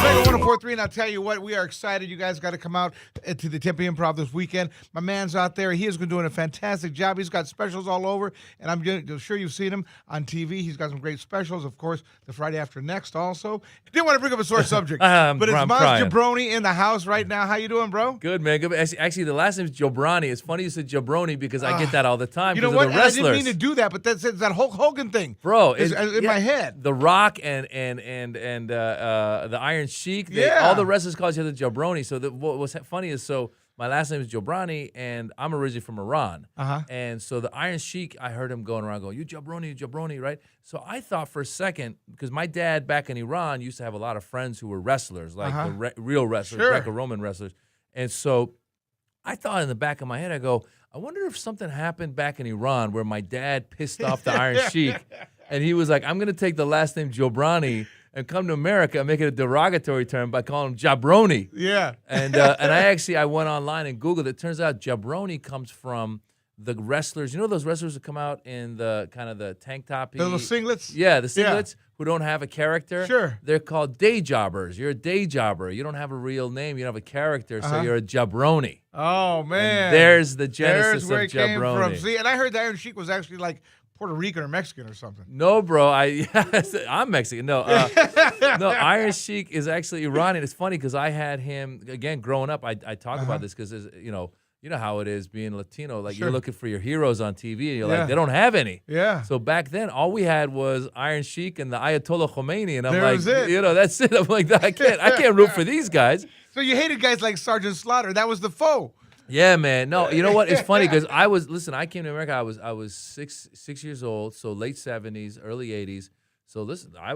Mega 104.3, and I'll tell you what, we are excited. You guys got to come out to the Tempe Improv this weekend. My man's out there. He is doing a fantastic job. He's got specials all over, and I'm sure you've seen him on TV. He's got some great specials, of course, the Friday after next also. Didn't want to bring up a sore subject, but it's Maz Jobrani in the house right now. How you doing, bro? Good, man. Good. Actually, the last name is Jobrani. It's funny you said Jabroni because I get that all the time. You know what? I didn't mean to do that, but that's that Hulk Hogan thing, bro. In my head. The Rock and the Iron Sheik. All the wrestlers call each other Jabroni. So what's funny is my last name is Jobrani, and I'm originally from Iran. And so the Iron Sheik, I heard him going around going, "You Jabroni, right?" So I thought for a second, because my dad back in Iran used to have a lot of friends who were wrestlers, like the real wrestlers, Greco-Roman wrestlers. And so I thought in the back of my head, I go, I wonder if something happened back in Iran where my dad pissed off the Iron Sheik, and he was like, "I'm going to take the last name Jobrani and come to America and make it a derogatory term by calling him Jabroni." Yeah. And I went online and Googled it. Turns out Jabroni comes from the wrestlers. You know those wrestlers that come out in the kind of the tank top? The little singlets? Yeah, the singlets who don't have a character. Sure. They're called day jobbers. You're a day jobber. You don't have a real name. You don't have a character, so you're a Jabroni. Oh, man. And there's the genesis where of it came Jabroni. from. See, and I heard the Iron Sheik was actually like Puerto Rican or Mexican or something. No, bro. I'm Mexican. No, no. Iron Sheik is actually Iranian. It's funny because I had him again growing up. I talk about this because you know how it is being Latino. Like you're looking for your heroes on TV, and you're like, they don't have any. Yeah. So back then, all we had was Iron Sheik and the Ayatollah Khomeini, and I'm was it. that's it. I'm like, I can't root for these guys. So you hated guys like Sergeant Slaughter. That was the foe. Yeah, man. No, you know what? It's funny because I came to America. I was six years old, so late 70s, early 80s. So listen, I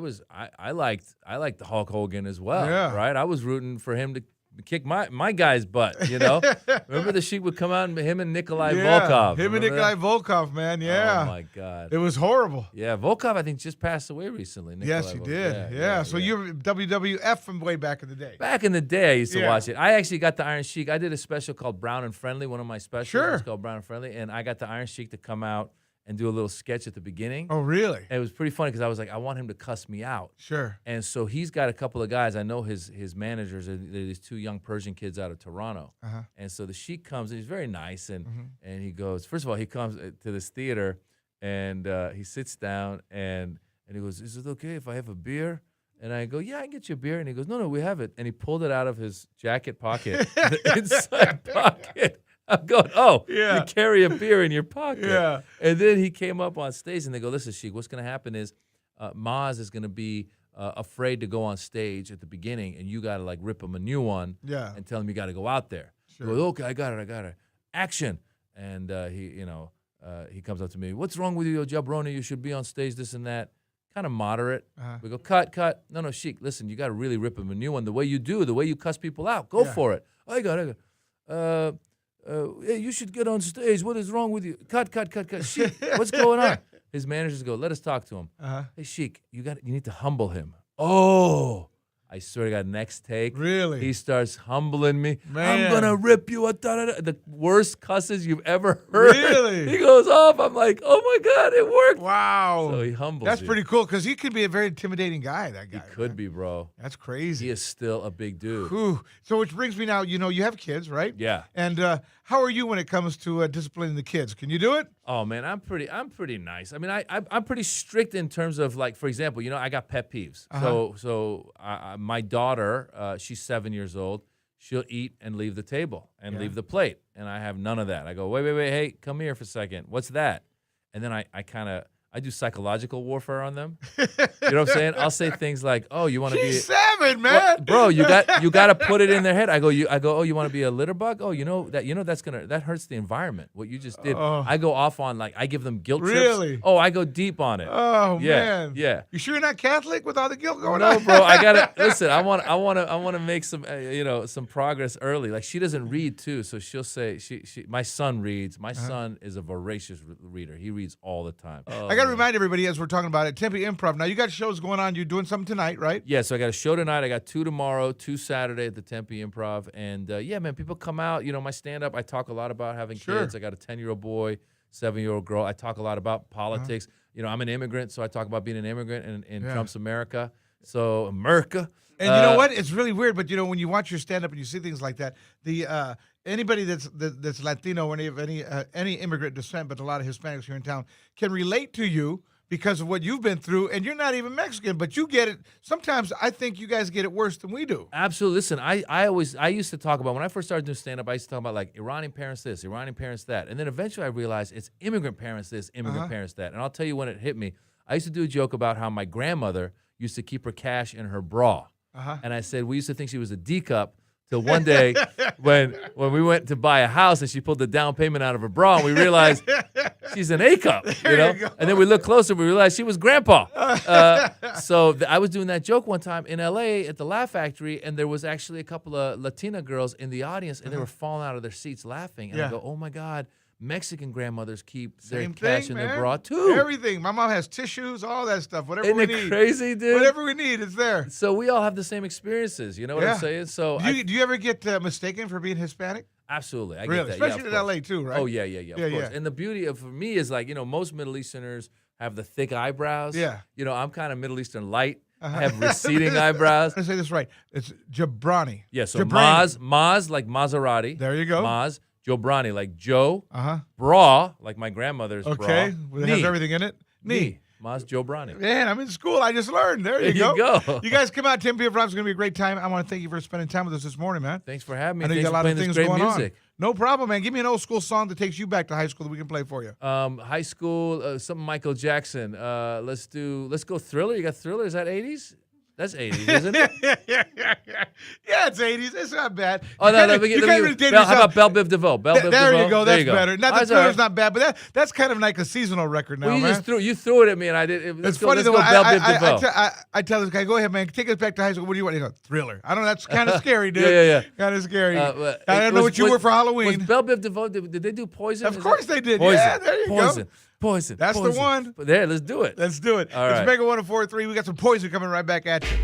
liked the Hulk Hogan as well, right? I was rooting for him to kick my guy's butt, you know? Remember the Sheik would come out, and him and Nikolai Volkov. Him and Nikolai Volkov, man, Oh, my God. It was horrible. Yeah, Volkov, I think, just passed away recently. Yes, he did. Yeah. So you're WWF from way back in the day. Back in the day, I used to watch it. I actually got the Iron Sheik. I did a special called Brown and Friendly, one of my specials. Sure. It's called Brown and Friendly, and I got the Iron Sheik to come out and do a little sketch at the beginning. Oh, really? And it was pretty funny because I was like, I want him to cuss me out. Sure. And so he's got a couple of guys. I know his managers are these two young Persian kids out of Toronto. And so the Sheik comes, and he's very nice. And he goes, first of all, he comes to this theater, and he sits down, and he goes, "Is it okay if I have a beer?" And I go, "Yeah, I can get you a beer." And he goes, No, we have it. And he pulled it out of his jacket pocket, the inside pocket. I'm going, you carry a beer in your pocket. Yeah. And then he came up on stage, and they go, "Listen, Sheik, what's going to happen is Maz is going to be afraid to go on stage at the beginning, and you got to, like, rip him a new one and tell him you got to go out there." Sure. He goes, "Okay, I got it. Action." And he comes up to me, "What's wrong with you, Jabroni? You should be on stage, this and that." Kind of moderate. We go, cut. No, Sheik, listen, you got to really rip him a new one. The way you cuss people out. Go for it. I got it. Hey, you should get on stage. What is wrong with you? Cut. Sheik, what's going on? His managers go, "Let us talk to him." Hey, Sheik, you need to humble him. Oh, I swear to God, next take. Really? He starts humbling me. Man. "I'm going to rip you. The worst cusses you've ever heard." Really? He goes off. I'm like, oh, my God, it worked. Wow. So he humbles That's you. pretty cool because he could be a very intimidating guy, that guy. He could be, bro. That's crazy. He is still a big dude. Whew. So which brings me now, you have kids, right? Yeah. And how are you when it comes to disciplining the kids? Can you do it? Oh, man, I'm pretty nice. I mean, I'm pretty strict in terms of, like, for example, I got pet peeves. So my daughter, she's 7 years old. She'll eat and leave the table and leave the plate, and I have none of that. I go, wait, hey, come here for a second. What's that? And then I do psychological warfare on them. You know what I'm saying? I'll say things like, "Oh, you want to be She's 7, man, well, bro? You got to put it in their head." I go, "Oh, you want to be a litter bug? Oh, that hurts the environment. What you just did." I go off on, like, I give them guilt trips. Really? Oh, I go deep on it. Oh, yeah, man. yeah. You sure you're not Catholic with all the guilt going on? No, bro. I gotta listen. I want to make some some progress early. Like, she doesn't read too, so she'll say my son reads. My son is a voracious reader. He reads all the time. I got to remind everybody, as we're talking about it, Tempe Improv. Now, you got shows going on. You're doing something tonight, right? Yeah, so I got a show tonight. I got 2 tomorrow, 2 Saturday at the Tempe Improv. And, yeah, man, people come out. My stand-up, I talk a lot about having kids. I got a 10-year-old boy, 7-year-old girl. I talk a lot about politics. I'm an immigrant, so I talk about being an immigrant in Trump's America. So America. And you know what? It's really weird, but when you watch your stand-up and you see things like that, the anybody that's Latino or any immigrant descent, but a lot of Hispanics here in town can relate to you because of what you've been through, and you're not even Mexican, but you get it. Sometimes I think you guys get it worse than we do. Absolutely. Listen, I used to talk about, when I first started doing stand-up, I used to talk about like Iranian parents this, Iranian parents that, and then eventually I realized it's immigrant parents this, immigrant parents that. And I'll tell you when it hit me. I used to do a joke about how my grandmother used to keep her cash in her bra. And I said, we used to think she was a D cup till one day when we went to buy a house and she pulled the down payment out of her bra and we realized she's an A cup, you know? And then we looked closer, we realized she was grandpa. I was doing that joke one time in LA at the Laugh Factory, and there was actually a couple of Latina girls in the audience, and they were falling out of their seats laughing. And I go, oh my God. Mexican grandmothers keep their cash in their bra too. Everything. My mom has tissues, all that stuff. Whatever we need. Isn't it crazy, dude? Whatever we need, it's there. So we all have the same experiences. You know what I'm saying? So do you ever get mistaken for being Hispanic? Absolutely, I really? get that. Especially in LA too, right? Oh yeah, of course. And the beauty for me is like most Middle Easterners have the thick eyebrows. Yeah. I'm kind of Middle Eastern light. I have receding eyebrows. I say this right. It's Jobrani. Yeah. So Jobrani. Maz like Maserati. There you go. Maz. Jobrani, like Joe. Bra, like my grandmother's bra. Okay, it has everything in it. Knee. Maz Jobrani. Man, I'm in school. I just learned. There you go. You guys come out. 10 p.m. It's going to be a great time. I want to thank you for spending time with us this morning, man. Thanks for having me. I know you Thanks got a lot of things going music. on. No problem, man. Give me an old school song that takes you back to high school that we can play for you. High school, something Michael Jackson. Let's go Thriller. You got Thriller? Is that 80s? That's 80s, isn't it? Yeah, it's 80s. It's not bad. Oh, no, how about Belle Biv DeVoe? There you go. That's better. Not that Thriller's not bad, but that's kind of like a seasonal record now, man. You threw it at me, and I did. Let's go Belle Biv DeVoe. I tell this guy, go ahead, man. Take us back to high school. What do you want? He goes, Thriller. I don't know. That's kind of scary, dude. Yeah. Kind of scary. I don't know what you were for Halloween. Was Belle Biv DeVoe, did they do Poison? Of course they did. Poison. Yeah, there you go. Poison. That's the one. There, let's do it. Let's do it. All it's right. Mega 104.3. We got some Poison coming right back at you.